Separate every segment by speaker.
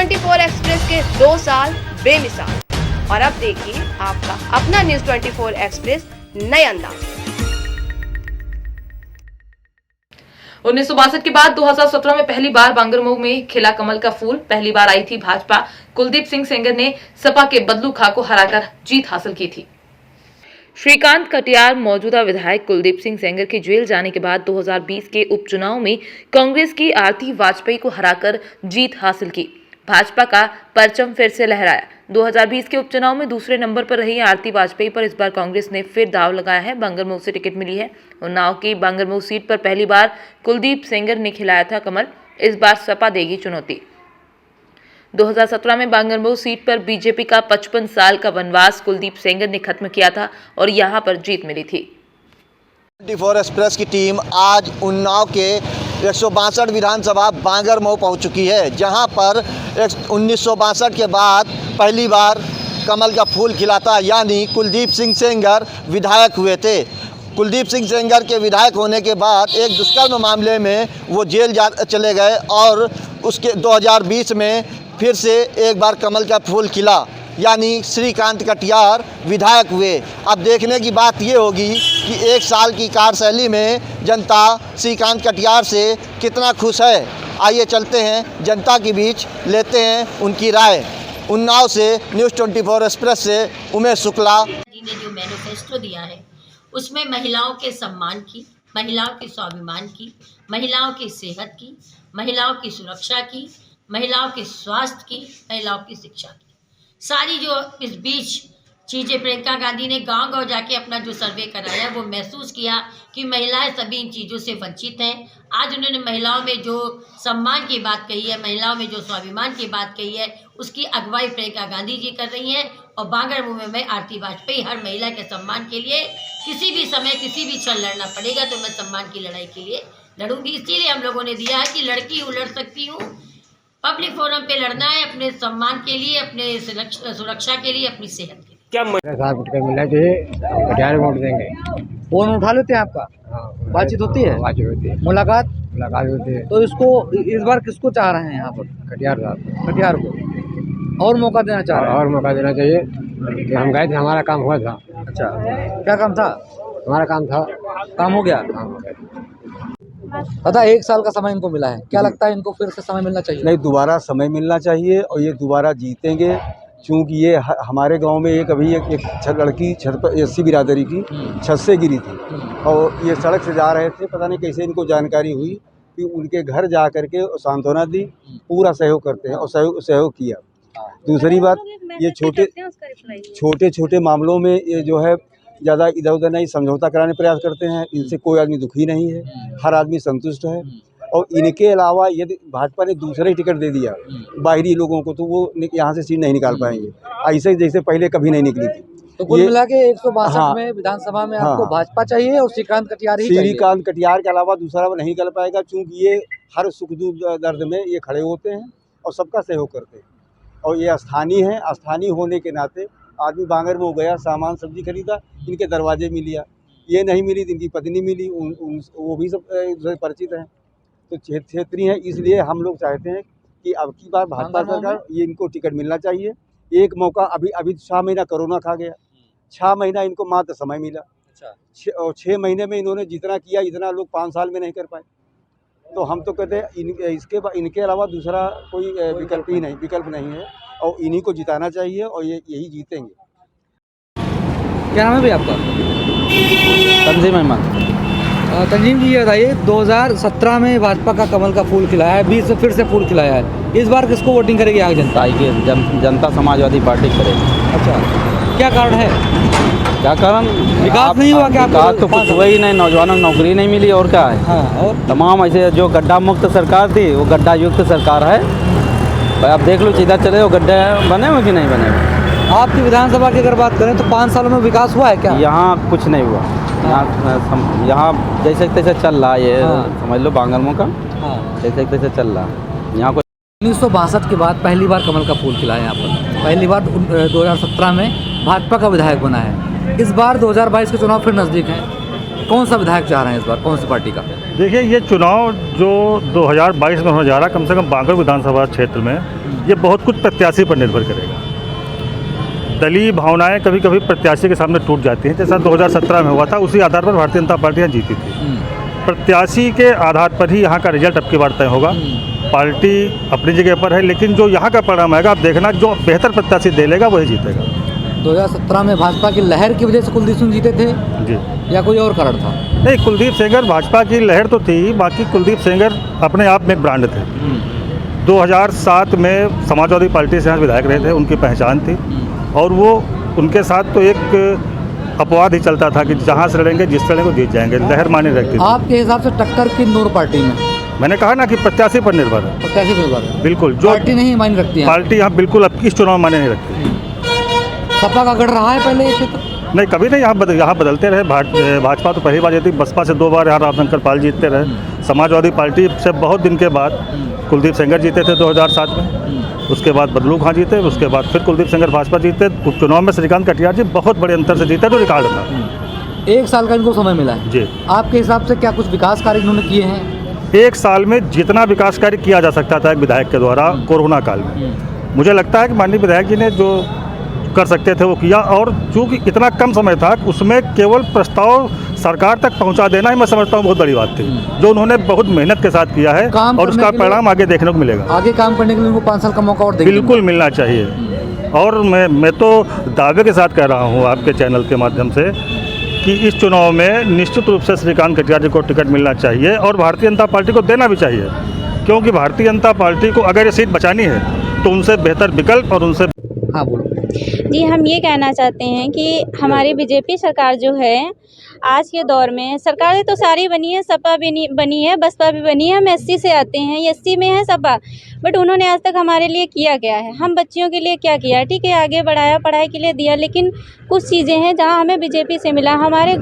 Speaker 1: 24 express के 2 साल बेमिसाल। और अब देखिए आपका अपना न्यूज़ 24 एक्सप्रेस नए अंदाज में।
Speaker 2: 1962 के बाद 2017 में पहली बार बांगरमऊ में खिला कमल का फूल। पहली बार आई थी भाजपा। कुलदीप सिंह सेंगर ने सपा के बदलू खां को हराकर जीत हासिल की थी। श्रीकांत कटियार मौजूदा विधायक कुलदीप सिंह सेंगर के जेल जाने के बाद 2020 के उपचुनाव में कांग्रेस की आरती वाजपेयी को हराकर जीत हासिल की। भाजपा का परचम फिर से लहराया। 2020 के उपचुनाव में दूसरे नंबर पर रही आरती वाजपेयी पर इस बार कांग्रेस ने फिर दाव लगाया है। बांगरमऊ से टिकट मिली है। उन्नाव की बांगरमऊ सीट पर पहली बार कुलदीप सेंगर ने खिलाया था कमल। इस बार सपा देगी चुनौती। 2017 में बांगरमऊ सीट पर बीजेपी का 55 साल का वनवास कुलदीप सेंगर ने खत्म किया था और यहां पर जीत मिली थी।
Speaker 3: 24 एक्सप्रेस की टीम आज उन्नाव के 162 विधानसभा बांगरमऊ पहुंच चुकी है, जहां पर 1962 के बाद पहली बार कमल का फूल खिला था, यानी कुलदीप सिंह सेंगर विधायक हुए थे। कुलदीप सिंह सेंगर के विधायक होने के बाद एक दुष्कर्म मामले में वो जेल चले गए और उसके 2020 में फिर से एक बार कमल का फूल खिला, यानी श्रीकांत कटियार विधायक हुए। अब देखने की बात ये होगी कि 1 साल की कार्यशैली में जनता श्रीकांत कटियार से कितना खुश है। आइए चलते हैं जनता के बीच, लेते हैं उनकी राय। उन्नाव से न्यूज़ 24 एक्सप्रेस से उमेश शुक्ला
Speaker 4: जी ने जो मैनिफेस्टो दिया है उसमें महिलाओं के सम्मान की, महिलाओं के स्वाभिमान की, महिलाओं की सेहत की, महिलाओं की सुरक्षा की, महिलाओं के स्वास्थ्य की, महिलाओं की शिक्षा की, सारी जो इस बीच चीज़ें प्रियंका गांधी ने गांव-गांव जाके अपना जो सर्वे कराया वो महसूस किया कि महिलाएं सभी इन चीज़ों से वंचित हैं। आज उन्होंने महिलाओं में जो सम्मान की बात कही है, महिलाओं में जो स्वाभिमान की बात कही है, उसकी अगुवाई प्रियंका गांधी जी कर रही हैं। और बांगरमऊ में आरती वाजपेयी हर महिला के सम्मान के लिए किसी भी समय किसी भी क्षण लड़ना पड़ेगा तो मैं सम्मान की लड़ाई के लिए लड़ूंगी। इसीलिए हम लोगों ने दिया है कि लड़की हूँ, लड़ सकती हूँ। पब्लिक फोरम पे लड़ना है अपने सम्मान के लिए, अपने सुरक्षा के लिए, अपनी सेहत के लिए।
Speaker 5: क्या साथ टिकट मिलना चाहिए, कटियार वोट देंगे।
Speaker 6: फोन उठा लेते हैं आपका?
Speaker 5: हाँ,
Speaker 6: बातचीत होती है,
Speaker 5: बातचीत होती है,
Speaker 6: मुलाकात
Speaker 5: होती है।
Speaker 6: तो इसको इस बार किसको चाह रहे हैं यहाँ पर?
Speaker 5: कटियार साहब,
Speaker 6: कटियार को और मौका देना चाह रहे हैं?
Speaker 5: और मौका देना चाहिए कि हम गए थे, हमारा काम हुआ था।
Speaker 6: अच्छा, क्या काम था?
Speaker 5: हमारा काम था,
Speaker 6: काम हो गया। पता 1 साल का समय इनको मिला है, क्या लगता है इनको फिर से समय मिलना चाहिए?
Speaker 7: नहीं, दोबारा समय मिलना चाहिए और ये दोबारा जीतेंगे, क्योंकि ये हमारे गांव में एक लड़की छत पर एससी बिरादरी की छत से गिरी थी और ये सड़क से जा रहे थे, पता नहीं कैसे इनको जानकारी हुई कि उनके घर जा करके सांत्वना दी, पूरा सहयोग करते हैं और सहयोग किया। दूसरी बात, ये छोटे छोटे मामलों में ये जो है ज़्यादा इधर उधर नहीं समझौता कराने प्रयास करते हैं। इनसे कोई आदमी दुखी नहीं है, हर आदमी संतुष्ट है। और इनके अलावा यदि भाजपा ने दूसरा ही टिकट दे दिया बाहरी लोगों को तो वो यहाँ से सीट नहीं निकाल पाएंगे, ऐसे जैसे पहले कभी नहीं निकली थी।
Speaker 6: तो कुल मिला के 162 में विधानसभा में आपको भाजपा चाहिए और श्रीकांत कटियार ही चाहिए?
Speaker 7: श्रीकांत कटियार के अलावा दूसरा नहीं निकल पाएगा, क्योंकि ये हर सुख दुख दर्द में ये खड़े होते हैं और सबका सहयोग करते हैं। और ये स्थानीय हैं, स्थानीय होने के नाते आदमी बांगरमऊ गया, सामान सब्जी खरीदा, इनके दरवाजे मिल लिया। ये नहीं मिली तो इनकी पत्नी मिली, वो भी सब परिचित हैं। तो क्षेत्रीय है, इसलिए हम लोग चाहते हैं कि अब की बार भाजपा सरकार ये इनको टिकट मिलना चाहिए। एक मौका अभी 6 महीना कोरोना खा गया, 6 महीना इनको मात्र समय मिला। अच्छा। और 6 महीने में इन्होंने जितना किया इतना लोग 5 साल में नहीं कर पाए। तो हम तो कहते हैं इनके अलावा दूसरा कोई विकल्प नहीं है और इन्हीं को जिताना चाहिए और यही जीतेंगे।
Speaker 6: क्या नाम है भाई आपका?
Speaker 8: तंजीम अहमद।
Speaker 6: तंजीम जी, ये बताइए 2017 में भाजपा का कमल का फूल खिलाया है, 20 से फिर से फूल खिलाया है, इस बार किसको वोटिंग करेगी आगे जनता?
Speaker 8: जनता समाजवादी पार्टी करेगी।
Speaker 6: अच्छा, क्या कारण है?
Speaker 8: क्या कारण?
Speaker 6: विकास नहीं हुआ क्या?
Speaker 8: विकास तो कुछ हुआ ही नहीं, नौजवानों को नौकरी नहीं मिली और क्या है।
Speaker 6: हाँ, और
Speaker 8: तमाम ऐसे जो गड्ढा मुक्त सरकार थी वो गड्ढा युक्त सरकार है। आप देख लो, सीधा चले वो गड्ढे बने हुए कि नहीं बने हुए।
Speaker 6: आपकी विधानसभा की अगर बात करें तो 5 सालों में विकास हुआ है क्या?
Speaker 8: यहाँ कुछ नहीं हुआ। यहाँ जैसे तैसे चल रहा है, ये समझ लो बांगरमऊ का जैसे तैसे चल रहा है। यहाँ
Speaker 6: 1962 के बाद पहली बार कमल का फूल खिलाया यहाँ पर, पहली बार 2017 में भाजपा का विधायक बना है। इस बार 2022 के चुनाव फिर नज़दीक हैं, कौन सा विधायक चाह रहे हैं इस बार, कौन सी पार्टी का?
Speaker 9: देखिए, ये चुनाव जो 2022 में होने जा रहा है, कम से कम बांगरमऊ विधानसभा क्षेत्र में ये बहुत कुछ प्रत्याशी पर निर्भर करेगा। दलीय भावनाएं कभी कभी प्रत्याशी के सामने टूट जाती हैं, जैसा 2017 में हुआ था, उसी आधार पर भारतीय जनता पार्टी यहाँ जीती थी। प्रत्याशी के आधार पर ही यहाँ का रिजल्ट अब की बार तय होगा। पार्टी अपनी जगह पर है, लेकिन जो यहाँ का परिणाम आएगा आप देखना, जो बेहतर प्रत्याशी दे लेगा वही जीतेगा।
Speaker 6: 2017 में भाजपा की लहर की वजह से कुलदीप सिंह जीते थे
Speaker 9: जी,
Speaker 6: या कोई और कारण था?
Speaker 9: नहीं, कुलदीप सेंगर भाजपा की लहर तो थी, बाकी कुलदीप सेंगर अपने आप में एक ब्रांड थे। 2007 में समाजवादी पार्टी से यहाँ विधायक रहे थे, उनकी पहचान थी, और वो उनके साथ तो एक अपवाद ही चलता था कि जहाँ से लड़ेंगे जिस तरह को जीत जाएंगे, लहर माने रखती थी।
Speaker 6: आपके हिसाब से टक्कर किन दोनों पार्टी में?
Speaker 9: मैंने कहा ना कि प्रत्याशी पर निर्भर है।
Speaker 6: प्रत्याशी पर निर्भर है,
Speaker 9: बिल्कुल। जो
Speaker 6: पार्टी नहीं मायने रखती है,
Speaker 9: पार्टी यहाँ बिल्कुल अब किस चुनाव माने नहीं रखती।
Speaker 6: सपा का गढ़ रहा है पहले ये क्षेत्र?
Speaker 9: नहीं, कभी नहीं। यहाँ बदलते रहे। भाजपा तो पहली बार जीती, बसपा से 2 बार यहाँ रामशंकर पाल जीतते रहे। समाजवादी पार्टी से बहुत दिन के बाद कुलदीप सेंगर जीते थे 2007 में, उसके बाद बदलू खां जीते, उसके बाद फिर कुलदीप सेंगर भाजपा जीते। उपचुनाव में श्रीकांत कटियार जी बहुत बड़े अंतर से जीते, तो रिकॉर्ड था।
Speaker 6: 1 साल का इनको समय मिला है
Speaker 9: जी।
Speaker 6: आपके हिसाब से क्या कुछ विकास कार्य इन्होंने किए हैं?
Speaker 9: 1 साल में जितना विकास कार्य किया जा सकता था एक विधायक के द्वारा कोरोना काल में, मुझे लगता है कि माननीय विधायक जी ने जो कर सकते थे वो किया। और चूँकि इतना कम समय था, उसमें केवल प्रस्ताव सरकार तक पहुंचा देना ही मैं समझता हूँ बहुत बड़ी बात थी, जो उन्होंने बहुत मेहनत के साथ किया है, और उसका परिणाम आगे देखने को मिलेगा।
Speaker 6: आगे काम करने के लिए उनको 5 साल का मौका और
Speaker 9: बिल्कुल मिलना चाहिए। और मैं तो दावे के साथ कह रहा हूँ आपके चैनल के माध्यम से कि इस चुनाव में निश्चित रूप से श्रीकांत कटियार जी को टिकट मिलना चाहिए, और भारतीय जनता पार्टी को देना भी चाहिए, क्योंकि भारतीय जनता पार्टी को अगर ये सीट बचानी है तो उनसे बेहतर विकल्प और उनसे।
Speaker 6: हाँ बोलो।
Speaker 10: जी, हम ये कहना चाहते हैं कि हमारी बीजेपी सरकार जो है आज के दौर में, सरकारें तो सारी बनी है, सपा भी बनी है, बसपा भी बनी है, हम एससी से आते हैं, एससी में है सपा, बट उन्होंने आज तक हमारे लिए किया क्या है? हम बच्चियों के लिए क्या किया? ठीक है, आगे बढ़ाया, पढ़ाई के लिए दिया, लेकिन कुछ चीज़ें हैं जहां हमें बीजेपी से मिला। हमारे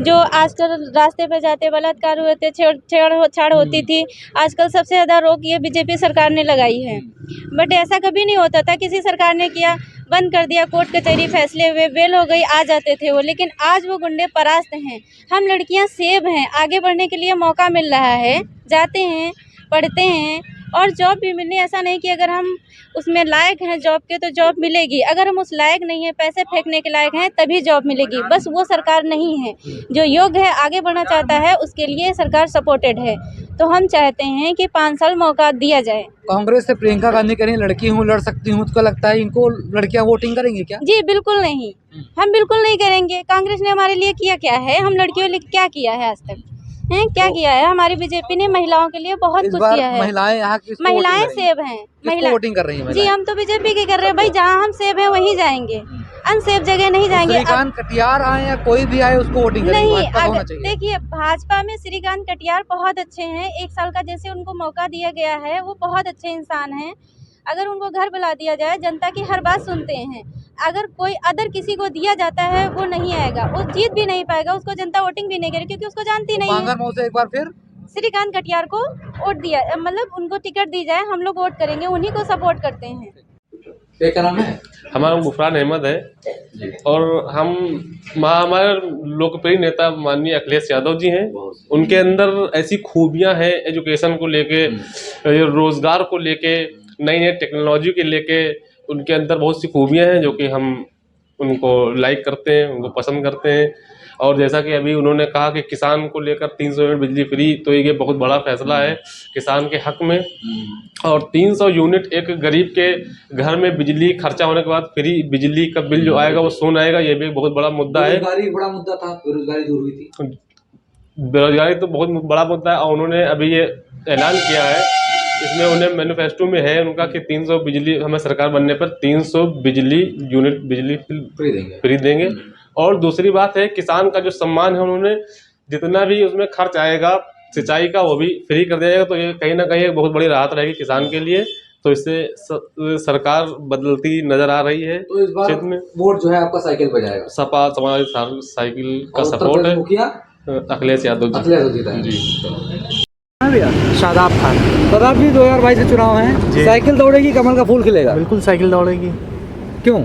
Speaker 10: जो आजकल रास्ते पर जाते बलात्कार हुए थे, छेड़छाड़ होती थी, आजकल सबसे ज़्यादा रोक ये बीजेपी सरकार ने लगाई है। बट ऐसा कभी नहीं होता था, किसी सरकार ने किया, बंद कर दिया, कोर्ट कचहरी फैसले हुए, बेल हो गई, आ जाते थे वो। लेकिन आज वो गुंडे परास्त हैं, हम लड़कियां सेब हैं, आगे बढ़ने के लिए मौका मिल रहा है, जाते हैं, पढ़ते हैं, और जॉब भी मिलनी। ऐसा नहीं कि अगर हम उसमें लायक हैं जॉब के तो जॉब मिलेगी, अगर हम उस लायक नहीं है, पैसे फेंकने के लायक हैं, तभी जॉब मिलेगी। बस वो सरकार नहीं है। जो योग्य है, आगे बढ़ना चाहता है, उसके लिए सरकार सपोर्टेड है। तो हम चाहते हैं कि 5 साल मौका दिया जाए।
Speaker 6: कांग्रेस से प्रियंका गांधी कह रही लड़की हूँ, लड़ सकती हूँ, तो लगता है इनको लड़कियां वोटिंग करेंगी क्या?
Speaker 10: जी बिल्कुल नहीं, हम बिल्कुल नहीं करेंगे। कांग्रेस ने हमारे लिए किया क्या है? हम लड़कियों के लिए क्या किया है आज तक? हैं क्या किया है? हमारी बीजेपी ने महिलाओं के लिए बहुत कुछ किया है।
Speaker 6: महिलाएं यहाँ की
Speaker 10: महिलाएं सेब हैं, महिला
Speaker 6: वोटिंग कर रही हैं।
Speaker 10: जी, हम तो बीजेपी की कर रहे हैं भाई, जहाँ हम सेब हैं वहीं जाएंगे, अनसेफ जगह नहीं जाएंगे।
Speaker 6: श्रीकांत कटियार आए या कोई भी आए उसको वोटिंग
Speaker 10: नहीं, देखिए भाजपा में श्रीकांत कटियार बहुत अच्छे हैं, 1 साल का जैसे उनको मौका दिया गया है, वो बहुत अच्छे इंसान हैं। अगर उनको घर बुला दिया जाए, जनता की हर बात सुनते हैं। अगर कोई अदर किसी को दिया जाता है वो नहीं आएगा, वो जीत भी नहीं पाएगा, उसको जनता वोटिंग भी नहीं करेगी, क्योंकि उसको जानती नहीं है।
Speaker 6: से एक बार फिर
Speaker 10: श्रीकांत कटियार को वोट दिया, मतलब उनको टिकट दी जाए, हम लोग वोट करेंगे, उन्हीं को सपोर्ट करते हैं।
Speaker 6: क्या नाम है?
Speaker 11: हमारा गुफरान अहमद है, और हम हमारे लोकप्रिय नेता माननीय अखिलेश यादव जी हैं। उनके अंदर ऐसी खूबियां हैं, एजुकेशन को लेके, रोजगार को लेके, नई नई टेक्नोलॉजी के लेके उनके अंदर बहुत सी खूबियां हैं, जो कि हम उनको लाइक करते हैं, उनको पसंद करते हैं। और जैसा कि अभी उन्होंने कहा कि किसान को लेकर 300 यूनिट बिजली फ्री, तो ये बहुत बड़ा फैसला है किसान के हक में। और 300 यूनिट एक गरीब के घर में बिजली खर्चा होने के बाद फ्री बिजली का बिल जो आएगा वो सुन आएगा, ये भी एक बहुत बड़ा मुद्दा है।
Speaker 6: बेरोजगारी बड़ा मुद्दा था, बेरोजगारी दूर हुई थी।
Speaker 11: बेरोजगारी तो बहुत बड़ा मुद्दा है, और उन्होंने अभी ये ऐलान किया है, इसमें उन्हें मैनिफेस्टो में है उनका कि 300 बिजली, हमें सरकार बनने पर 300 बिजली यूनिट बिजली फ्री देंगे। और दूसरी बात है, किसान का जो सम्मान है, उन्होंने जितना भी उसमें खर्च आएगा सिंचाई का वो भी फ्री कर दिया जाएगा। तो ये कहीं ना कहीं एक बहुत बड़ी राहत रहेगी किसान के लिए। तो इससे सरकार बदलती नजर आ रही है।
Speaker 6: तो इस बार
Speaker 11: क्षेत्र में
Speaker 6: वोट जो है आपका साइकिल पर जाएगा।
Speaker 11: सपा समाजवादी साइकिल का सपोर्ट है, अखिलेश यादव जी।
Speaker 12: शादाब खान।
Speaker 6: शादाब जी, 2022 के चुनाव हैं, साइकिल दौड़ेगी, कमल का फूल खिलेगा?
Speaker 12: बिल्कुल साइकिल दौड़ेगी।
Speaker 6: क्यों?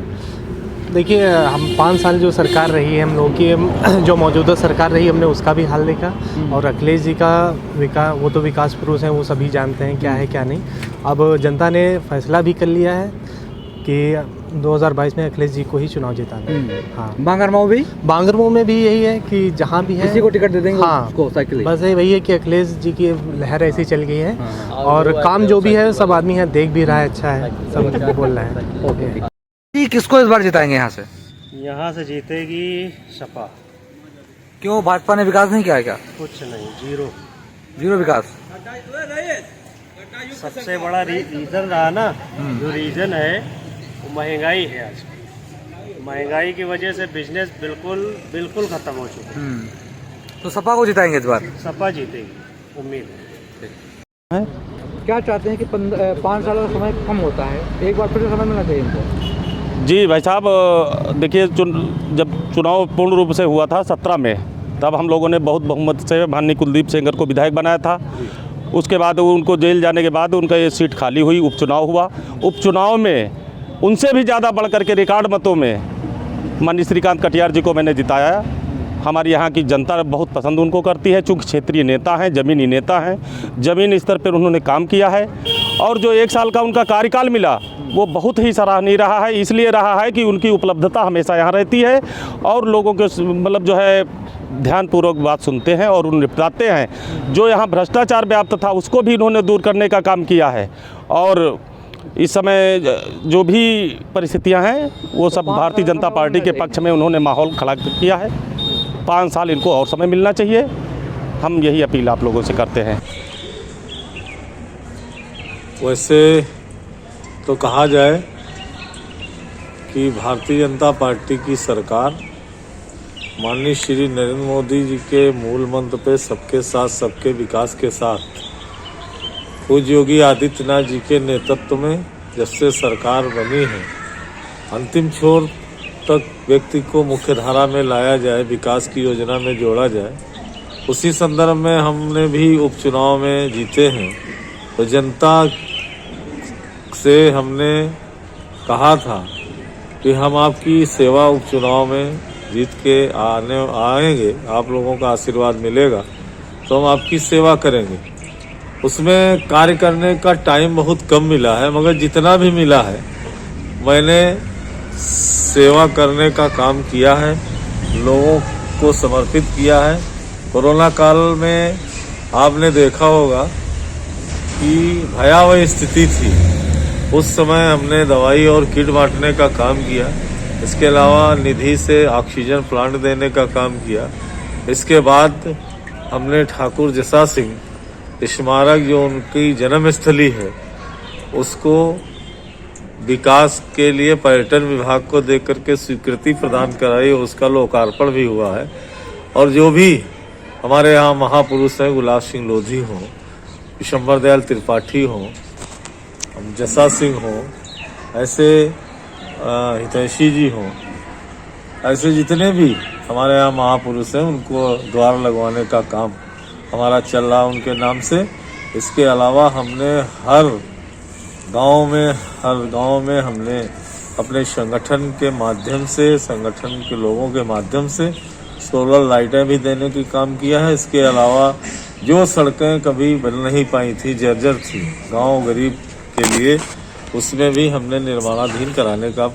Speaker 12: देखिए हम 5 साल जो सरकार रही है हम लोगों की, जो मौजूदा सरकार रही हमने उसका भी हाल देखा, और अखिलेश जी का वो तो विकास पुरुष हैं, वो सभी जानते हैं क्या है क्या नहीं। अब जनता ने फैसला भी कर लिया है कि 2022 में अखिलेश जी को ही चुनाव जिताना। हाँ, बांगरमऊ में भी यही है कि जहाँ भी है
Speaker 6: किसी को टिकट दे देंगे।
Speaker 12: हाँ,
Speaker 6: उसको साइकिल
Speaker 12: बस वही है कि अखिलेश जी की लहर ऐसी चल गई है, और काम जो भी है सब आदमी है देख भी रहा है, अच्छा है, सब बोल रहे हैं। ओके,
Speaker 6: किसको इस बार जिताएंगे यहाँ से
Speaker 13: जीतेगी सपा।
Speaker 6: क्यों, भाजपा ने विकास नहीं किया है क्या?
Speaker 13: कुछ नहीं,
Speaker 6: जीरो विकास।
Speaker 13: सबसे बड़ा रीजन रहा ना, जो रीजन है वो महंगाई है। आज महंगाई की वजह से बिजनेस बिल्कुल खत्म हो चुका है।
Speaker 6: तो सपा को जिताएंगे इस बार?
Speaker 13: सपा जीतेगी, उम्मीद है।
Speaker 6: क्या चाहते हैं कि 5 साल का समय कम होता है, एक बार फिर समय मिलना चाहिए इनको?
Speaker 14: जी भाई साहब, देखिए जब चुनाव पूर्ण रूप से हुआ था 17 में, तब हम लोगों ने बहुत बहुमत से माननीय कुलदीप सेंगर को विधायक बनाया था। उसके बाद उनको जेल जाने के बाद उनका ये सीट खाली हुई, उपचुनाव हुआ। उपचुनाव में उनसे भी ज़्यादा बढ़ करके रिकॉर्ड मतों में माननीय श्रीकांत कटियार जी को मैंने जिताया। हमारी यहाँ की जनता बहुत पसंद उनको करती है, चूँकि क्षेत्रीय नेता हैं, ज़मीनी नेता हैं, ज़मीन स्तर पर उन्होंने काम किया है, और जो 1 साल का उनका कार्यकाल मिला वो बहुत ही सराहनीय रहा है। इसलिए रहा है कि उनकी उपलब्धता हमेशा यहाँ रहती है, और लोगों के मतलब जो है ध्यानपूर्वक बात सुनते हैं और उन्हें निपटाते हैं। जो यहाँ भ्रष्टाचार व्याप्त था उसको भी इन्होंने दूर करने का काम किया है, और इस समय जो भी परिस्थितियाँ हैं वो सब भारतीय जनता पार्टी के पक्ष में उन्होंने माहौल खड़ा किया है। 5 साल इनको और समय मिलना चाहिए, हम यही अपील आप लोगों से करते हैं।
Speaker 15: वैसे तो कहा जाए कि भारतीय जनता पार्टी की सरकार माननीय श्री नरेंद्र मोदी जी के मूल मंत्र पे सबके साथ सबके विकास के साथ पूज्य योगी आदित्यनाथ जी के नेतृत्व में जब से सरकार बनी है, अंतिम छोर तक व्यक्ति को मुख्य धारा में लाया जाए, विकास की योजना में जोड़ा जाए। उसी संदर्भ में हमने भी उपचुनाव में जीते हैं, तो जनता से हमने कहा था कि हम आपकी सेवा उपचुनाव में जीत के आएंगे, आप लोगों का आशीर्वाद मिलेगा तो हम आपकी सेवा करेंगे। उसमें कार्य करने का टाइम बहुत कम मिला है, मगर जितना भी मिला है मैंने सेवा करने का काम किया है, लोगों को समर्पित किया है। कोरोना काल में आपने देखा होगा कि भयावह स्थिति थी, उस समय हमने दवाई और किट बांटने का काम किया। इसके अलावा निधि से ऑक्सीजन प्लांट देने का काम किया। इसके बाद हमने ठाकुर जसा सिंह स्मारक, जो उनकी जन्मस्थली है, उसको विकास के लिए पर्यटन विभाग को देकर के स्वीकृति प्रदान कराई, उसका लोकार्पण भी हुआ है। और जो भी हमारे यहाँ महापुरुष हैं, गुलाब सिंह लोधी हों, विशंबर दयाल त्रिपाठी हों, जसा सिंह हों, ऐसे हितैषी जी हों, ऐसे जितने भी हमारे यहाँ महापुरुष हैं उनको द्वार लगवाने का काम हमारा चल रहा उनके नाम से। इसके अलावा हमने हर गांव में हमने अपने संगठन के माध्यम से, संगठन के लोगों के माध्यम से सोलर लाइटें भी देने की काम किया है। इसके अलावा जो सड़कें कभी बन नहीं पाई थी, जर्जर थी गांव गरीब के लिए, उसमें भी हमने निर्माणाधीन कराने का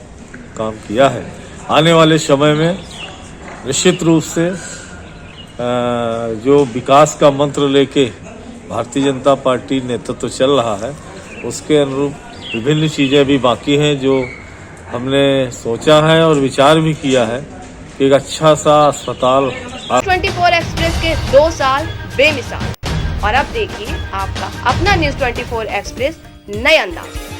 Speaker 15: काम किया है। आने वाले समय में निश्चित रूप से जो विकास का मंत्र लेके भारतीय जनता पार्टी नेतृत्व चल रहा है, उसके अनुरूप विभिन्न चीज़ें भी बाकी हैं जो हमने सोचा है और विचार भी किया है कि एक अच्छा सा अस्पताल।
Speaker 1: 24 एक्सप्रेस के 2 साल बेमिसाल, और अब देखिए आपका अपना न्यूज़ 24 एक्सप्रेस नए अंदाज।